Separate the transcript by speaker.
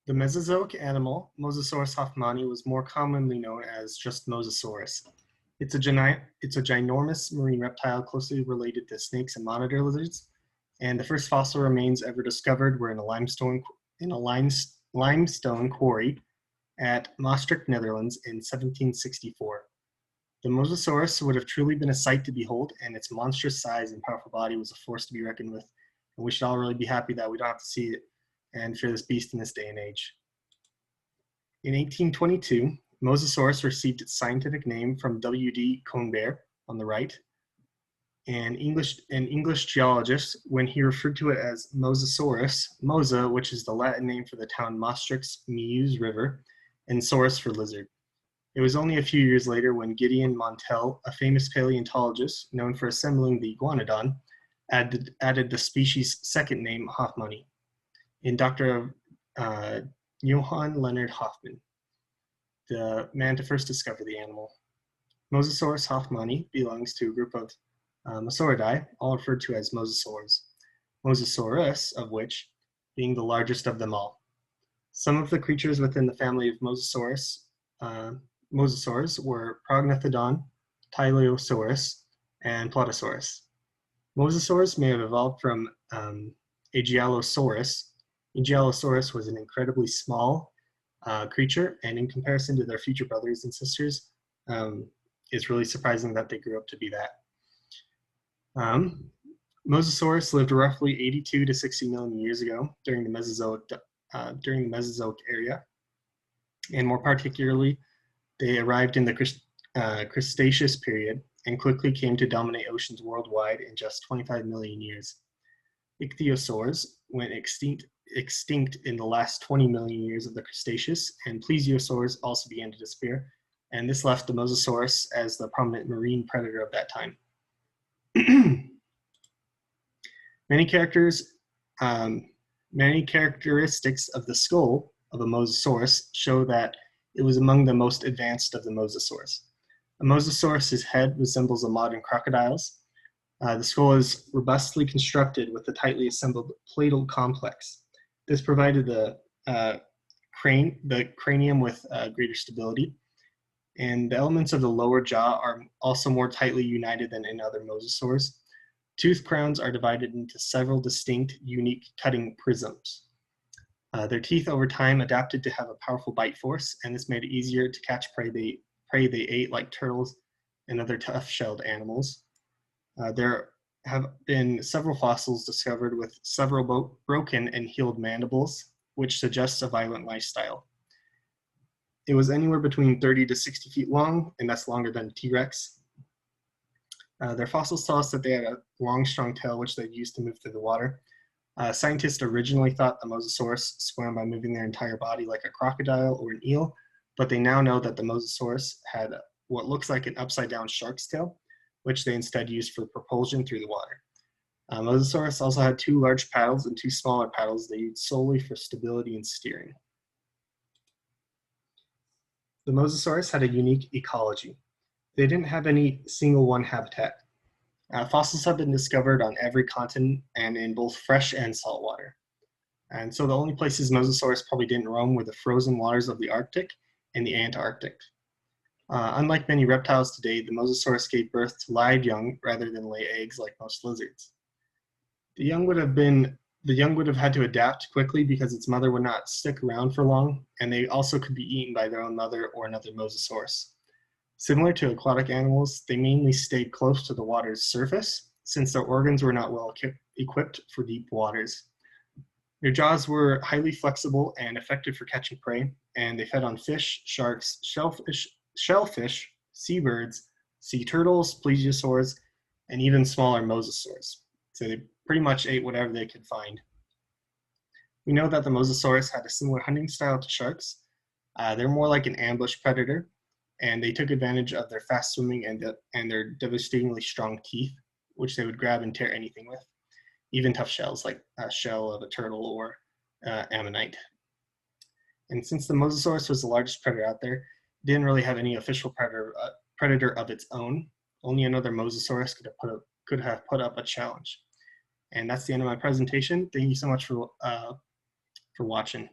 Speaker 1: The Mesozoic animal, Mosasaurus hoffmanni, was more commonly known as just Mosasaurus. It's a ginormous marine reptile closely related to snakes and monitor lizards, and the first fossil remains ever discovered were in a limestone quarry at Maastricht, Netherlands in 1764. The Mosasaurus would have truly been a sight to behold, and its monstrous size and powerful body was a force to be reckoned with. And we should all really be happy that we don't have to see it and fear this beast in this day and age. In 1822, Mosasaurus received its scientific name from W.D. Conbert on the right, an English geologist, when he referred to it as Mosasaurus, Mosa, which is the Latin name for the town Maastricht's Meuse River, and Saurus for lizard. It was only a few years later when Gideon Montel, a famous paleontologist known for assembling the iguanodon, added the species' second name, hoffmanni, in Dr. Johann Leonard Hoffmann, the man to first discover the animal. Mosasaurus hoffmanni belongs to a group of Mosauridae, all referred to as mosasaurs, Mosasaurus of which being the largest of them all. Some of the creatures within the family of mosasaurs were Prognathodon, Tylosaurus, and Plotosaurus. Mosasaurs may have evolved from Aegialosaurus. Aegialosaurus was an incredibly small creature, and in comparison to their future brothers and sisters, it's really surprising that they grew up to be that. Mosasaurus lived roughly 82 to 60 million years ago during the Mesozoic area, and more particularly, they arrived in the Cretaceous period and quickly came to dominate oceans worldwide in just 25 million years. Ichthyosaurs went extinct in the last 20 million years of the Cretaceous, and plesiosaurs also began to disappear, and this left the Mosasaurus as the prominent marine predator of that time. Many characteristics of the skull of a Mosasaurus show that it was among the most advanced of the mosasaurs. A Mosasaurus's head resembles a modern crocodile's. The skull is robustly constructed with a tightly assembled platal complex. This provided the cranium with greater stability, and the elements of the lower jaw are also more tightly united than in other mosasaurs. Tooth crowns are divided into several distinct, unique cutting prisms. Their teeth over time adapted to have a powerful bite force, and this made it easier to catch prey they ate, like turtles and other tough-shelled animals. There have been several fossils discovered with several broken and healed mandibles, which suggests a violent lifestyle. It was anywhere between 30 to 60 feet long, and that's longer than a T-Rex. Their fossils tell us that they had a long, strong tail, which they'd used to move through the water. Scientists originally thought the Mosasaurus swam by moving their entire body like a crocodile or an eel, but they now know that the Mosasaurus had what looks like an upside-down shark's tail, which they instead used for propulsion through the water. Mosasaurus also had 2 large paddles and 2 smaller paddles they used solely for stability and steering. The Mosasaurus had a unique ecology. They didn't have any single one habitat. Fossils have been discovered on every continent and in both fresh and salt water. And so the only places Mosasaurus probably didn't roam were the frozen waters of the Arctic and the Antarctic. Unlike many reptiles today, the Mosasaurus gave birth to live young rather than lay eggs like most lizards. The young would have had to adapt quickly because its mother would not stick around for long, and they also could be eaten by their own mother or another Mosasaurus. Similar to aquatic animals, they mainly stayed close to the water's surface since their organs were not well equipped for deep waters. Their jaws were highly flexible and effective for catching prey, and they fed on fish, sharks, shellfish, seabirds, sea turtles, plesiosaurs, and even smaller mosasaurs. So they pretty much ate whatever they could find. We know that the Mosasaurus had a similar hunting style to sharks. They're more like an ambush predator, and they took advantage of their fast swimming and their devastatingly strong teeth, which they would grab and tear anything with, even tough shells like a shell of a turtle or ammonite. And since the Mosasaurus was the largest predator out there, it didn't really have any official predator of its own. Only another Mosasaurus could have put up a challenge. And that's the end of my presentation. Thank you so much for watching.